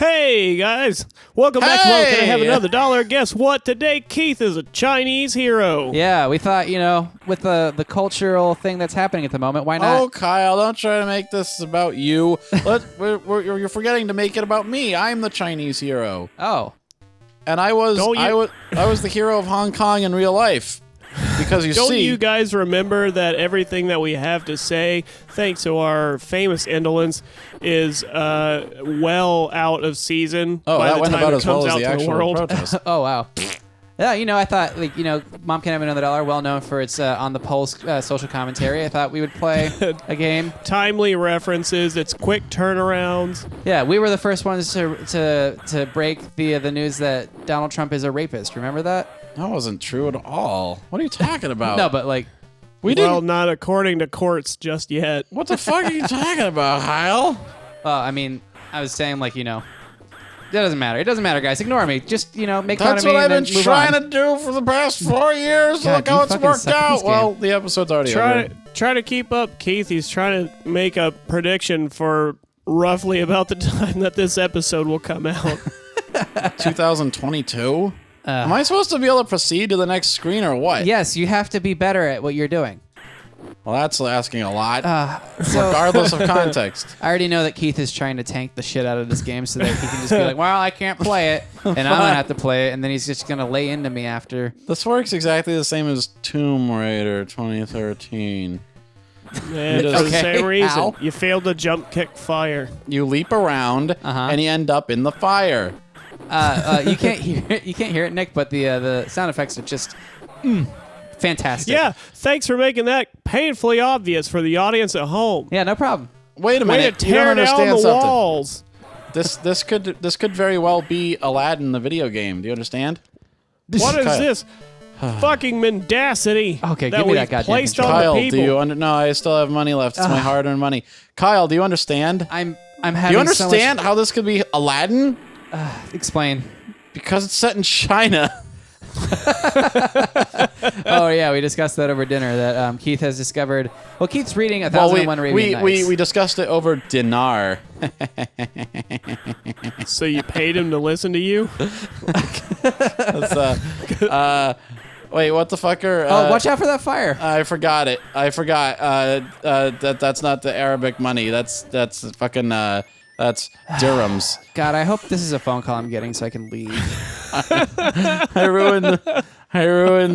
Hey guys, welcome back to Can I Have Another Dollar? Guess what? Today Keith is a Chinese hero. Yeah, we thought, with the cultural thing that's happening at the moment, why not? Oh, Kyle, don't try to make this about you. You're forgetting to make it about me. I'm the Chinese hero. Oh. And I was the hero of Hong Kong in real life. Because Don't you guys remember that everything that we have to say, thanks to our famous indolence, is well out of season by the time it comes out to the world? Protest. Oh, wow. Yeah, I thought, Mom Can Have Another Dollar, well known for its On the Pulse social commentary. I thought we would play a game. Timely references, it's quick turnarounds. Yeah, we were the first ones to break the news that Donald Trump is a rapist. Remember that? That wasn't true at all. What are you talking about? No, but not according to courts just yet. What the fuck are you talking about, Kyle? I was saying, that doesn't matter. It doesn't matter, guys. Ignore me. Just, make fun of me. That's what I've been trying to to do for the past 4 years. God, Look how it's worked out. Well, game. the episode's already over. Try to keep up, Keith. He's trying to make a prediction for roughly about the time that this episode will come out. 2022? Am I supposed to be able to proceed to the next screen or what? Yes, you have to be better at what you're doing. Well, that's asking a lot, So regardless of context. I already know that Keith is trying to tank the shit out of this game so that he can just be like, well, I can't play it, and I'm going to have to play it, and then he's just going to lay into me after. This works exactly the same as Tomb Raider 2013. Yeah, for the same reason. How? You failed to jump kick fire. You leap around, and you end up in the fire. You can't hear it, Nick, but the sound effects are just fantastic. Yeah, thanks for making that painfully obvious for the audience at home. Yeah, no problem. Wait a Way minute. to You don't tear down understand the something. walls. This could very well be Aladdin the video game. Do you understand? What is Kyle. this fucking mendacity Okay, that give me we've that goddamn placed controller. on Kyle, the people? do you no, I still have money left. It's my hard-earned money. Kyle, do you understand? I'm Do having you understand so how this could be Aladdin? much... Explain. Because it's set in China. Oh, yeah, we discussed that over dinner, that Keith has discovered... Well, Keith's reading 1001 Arabian Nights. we discussed it over dinar. So you paid him to listen to you? Wait, what the fucker? Watch out for that fire. I forgot it. I forgot. That's not the Arabic money. That's fucking that's dirhams. God, I hope this is a phone call I'm getting so I can leave. I ruined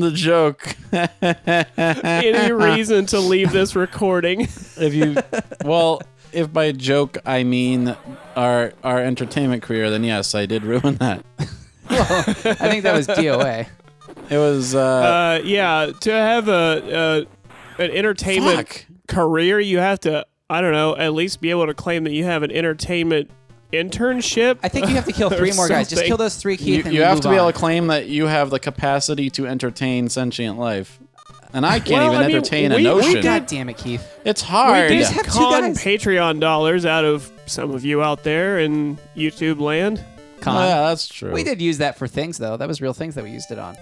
the joke. Any reason to leave this recording? If by joke I mean our entertainment career, then yes, I did ruin that. I think that was DOA. It was to have an entertainment career, you have to, I don't know, at least be able to claim that you have an entertainment internship. I think you have to kill 3 more guys. Just something. kill those 3, Keith, and you have move to be able on. to claim that you have the capacity to entertain sentient life. And I can't entertain a notion. God damn it, Keith. It's hard. We did have 2 con guys. Patreon dollars out of some of you out there in YouTube land. Con. Oh, yeah, that's true. We did use that for things, though. That was real things that we used it on.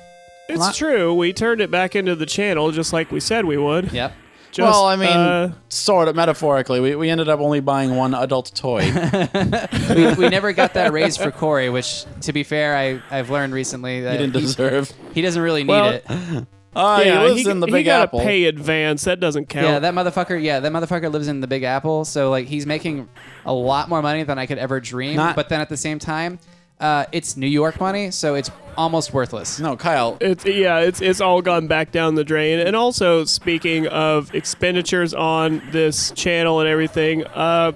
It's true. We turned it back into the channel just like we said we would. Yep. Sort of metaphorically. We ended up only buying 1 adult toy. we never got that raise for Corey, which, to be fair, I've learned recently that He didn't deserve. he doesn't really need Well, it. He lives in the Big he gotta Apple. pay advance. That doesn't count. Yeah, that motherfucker lives in the Big Apple, so he's making a lot more money than I could ever dream. But then at the same time, it's New York money, so it's almost worthless. No, Kyle. It's all gone back down the drain. And also, speaking of expenditures on this channel and everything, I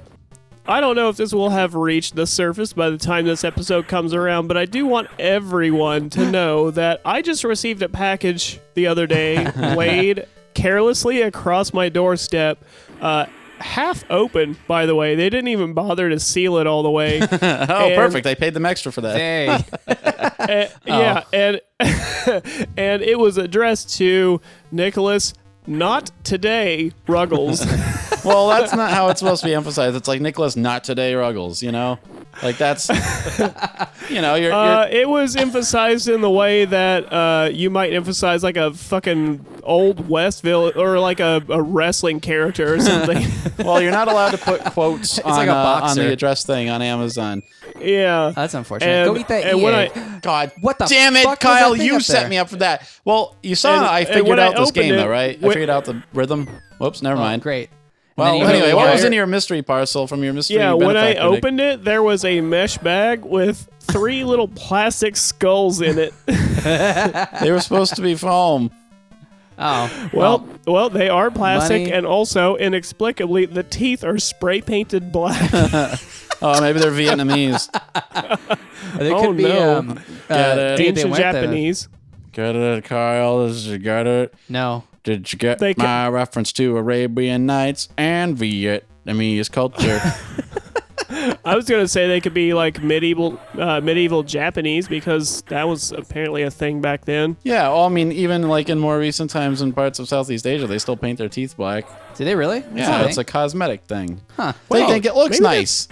don't know if this will have reached the surface by the time this episode comes around, but I do want everyone to know that I just received a package the other day laid carelessly across my doorstep. Half open, by the way. They didn't even bother to seal it all the way. Perfect. I paid them extra for that. Hey. Yeah, and and it was addressed to Nicholas, not today, Ruggles. Well, that's not how it's supposed to be emphasized. It's like Nicholas, not today, Ruggles, you know? Like that's, you're it was emphasized in the way that you might emphasize like a fucking old Westville or like a wrestling character or something. well, you're not allowed to put quotes on, like a on boxer. the address thing on Amazon. Yeah. That's unfortunate. And- Go eat that and EA. when God, What the damn it, fuck was Kyle! that thing You up set there? me up for that. Well, you saw And- I and figured when I out this opened game it, though, right? I figured out the rhythm. Whoops, never mind. Great. And Well, then you anyway, go what was wire. in your mystery parcel from your mystery? Yeah, when I benefactor, Nick? opened it, there was a mesh bag with 3 little plastic skulls in it. they were supposed to be foam. Oh. Well, they are plastic, Money. and also inexplicably, the teeth are spray painted black. Oh, maybe they're Vietnamese. They Oh, could be no. Got it. they Ancient went there. Japanese. Got it, Kyle. Did you get it? No. Did you get They my reference to Arabian Nights and Vietnamese culture? I was gonna say they could be like medieval Japanese because that was apparently a thing back then. Yeah, well, I mean, even like in more recent times in parts of Southeast Asia, they still paint their teeth black. Did they really? Yeah, it's a cosmetic thing. Huh. They Well, think it looks maybe nice.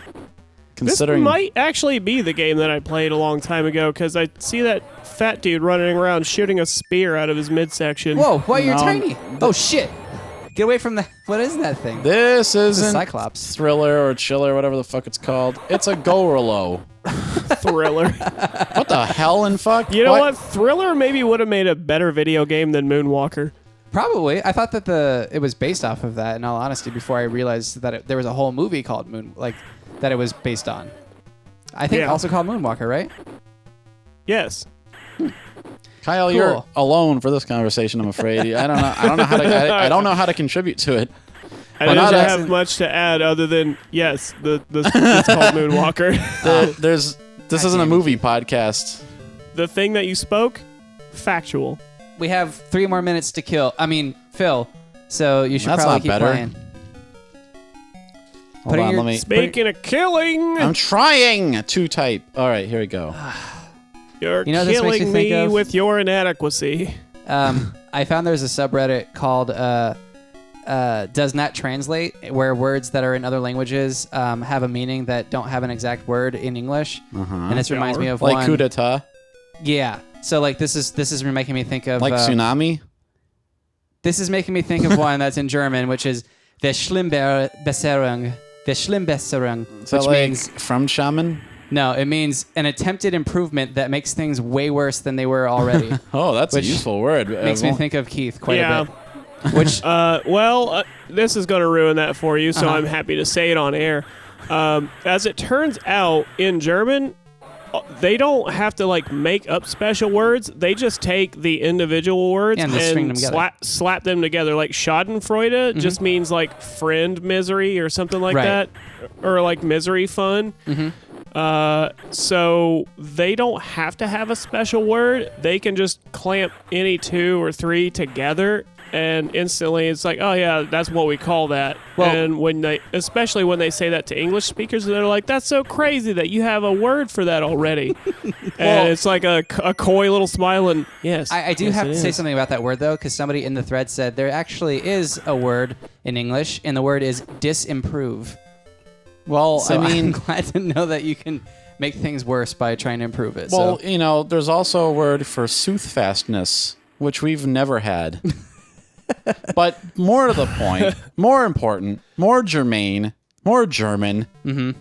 Considering This might actually be the game that I played a long time ago because I see that fat dude running around shooting a spear out of his midsection. Whoa, why you're No. tiny? Oh shit! Get away from the. What is that thing? this isn't Cyclops. Thriller or Chiller, whatever the fuck it's called. It's a Gorilla. Thriller. What the hell and fuck? You know what? Thriller maybe would have made a better video game than Moonwalker. Probably. I thought that it was based off of that. In all honesty, before I realized that there was a whole movie called that it was based on. I think Yeah. also called Moonwalker, right? Yes. Kyle, Cool. you're alone for this conversation. I'm afraid. I don't know how to. I don't know how to contribute to it. I Well, don't now have that- much to add other than yes, it's called Moonwalker. This isn't a movie podcast. The thing that you spoke, factual. We have 3 more minutes to kill. I mean, Phil. So you should That's probably not keep better. playing. Hold on, let me. Speaking of killing, I'm trying to type. All right, here we go. you're You know what this makes killing me think me of? with your inadequacy. I found there's a subreddit called Does Not Translate, where words that are in other languages have a meaning that don't have an exact word in English. And this reminds me of Like one. coup d'etat, Yeah. So like this is making me think of like tsunami. This is making me think of one that's in German, which is the Schlimmbesserung. The Schlimmbesserung, Is that which like means from shaman? no, it means an attempted improvement that makes things way worse than they were already. Oh, that's Which a useful word. Makes me think of Keith quite Yeah. a bit. Which This is going to ruin that for you, so Uh-huh. I'm happy to say it on air. As it turns out, in German, they don't have to like make up special words. They just take the individual words And just string them together. slap them together. Like Schadenfreude just means like friend misery or something like Right. that, or like misery fun. So they don't have to have a special word. They can just clamp any 2 or 3 together, and instantly it's like, oh yeah, that's what we call that. Well- And especially when they say that to English speakers, they're like, that's so crazy that you have a word for that already. And it's like a coy little smile and yes. I do yes, have it to say is. something about that word though, because somebody in the thread said there actually is a word in English, and the word is disimprove. Well, So I mean, I'm glad to know that you can make things worse by trying to improve it. well, so there's also a word for soothfastness, which we've never had. But more to the point, more important, more germane, more German,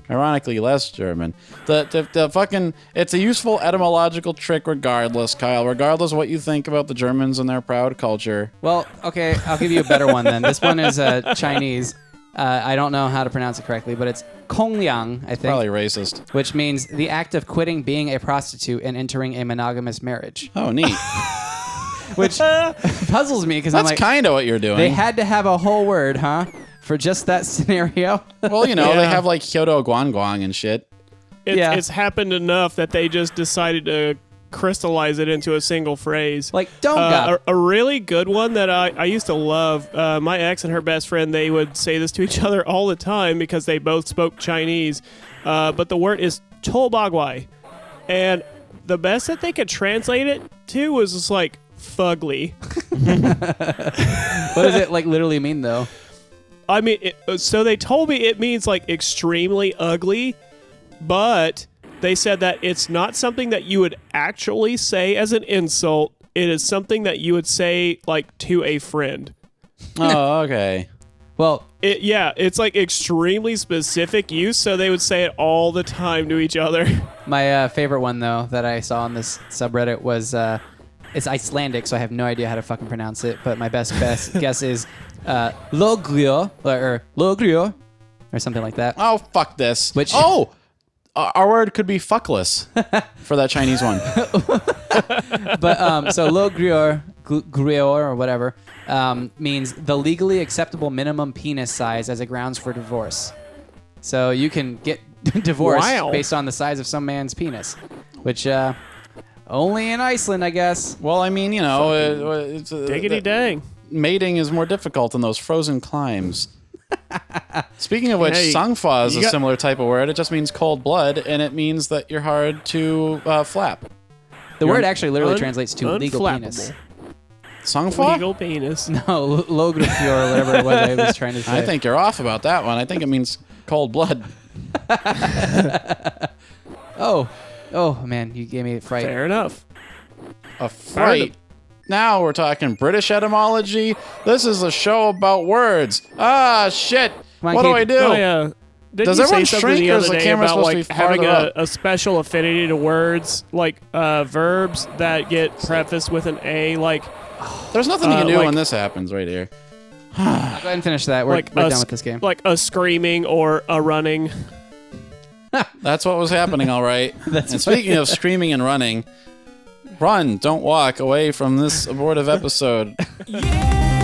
ironically less German. The fucking, it's a useful etymological trick regardless, Kyle, regardless of what you think about the Germans and their proud culture. well, okay, I'll give you a better one then. This one is Chinese. I don't know how to pronounce it correctly, but it's kongliang, I think, Probably racist. which means the act of quitting being a prostitute and entering a monogamous marriage, Oh, neat. which puzzles me because I'm That's like, kind of what you're doing. they had to have a whole word, huh, for just that scenario? Well, they Yeah. have like Kyoto Guangguang and shit. Yeah. It's happened enough that they just decided to crystallize it into a single phrase. Like, don't go. a really good one that I used to love. My ex and her best friend, they would say this to each other all the time because they both spoke Chinese. But the word is tolbagwai. And the best that they could translate it to was just like fugly. What does it like literally mean though? I mean, so they told me it means like extremely ugly, but they said that it's not something that you would actually say as an insult. It is something that you would say like to a friend. Oh, okay. Well, It's like extremely specific use, so they would say it all the time to each other. my favorite one, though, that I saw on this subreddit was it's Icelandic, so I have no idea how to fucking pronounce it, but my best guess is logrio or something like that. Oh, fuck this. Which- Our word could be fuckless for that Chinese one. But so logrior or whatever means the legally acceptable minimum penis size as a grounds for divorce. So you can get divorced based on the size of some man's penis, which only in Iceland, I guess. Well, I mean, you know, it's, Diggity dang. mating is more difficult in those frozen climes. Speaking of which, Hey, sangfa is you a got- similar type of word. It just means cold blood, and it means that you're hard to flap. The word actually literally translates to legal unflappable. penis. Sangfa? Legal penis. No, logrior or whatever it was I was trying to say. I think you're off about that one. I think it means cold blood. Oh, man, you gave me a fright. Fair enough. A fright. Now we're talking British etymology. This is a show about words. Ah, shit. Come on, What do Keith. I do? Oh, yeah. Didn't Does you everyone say something shrink, the or other is the day camera about supposed to like be having farther a special affinity to words, like verbs that get prefaced with an A, like There's nothing you can do like- when this happens right here. Go ahead and finish that. We're like done a, with this game. like a screaming or a running. That's what was happening, all right. And speaking of screaming and running, run, don't walk away from this abortive episode. Yeah.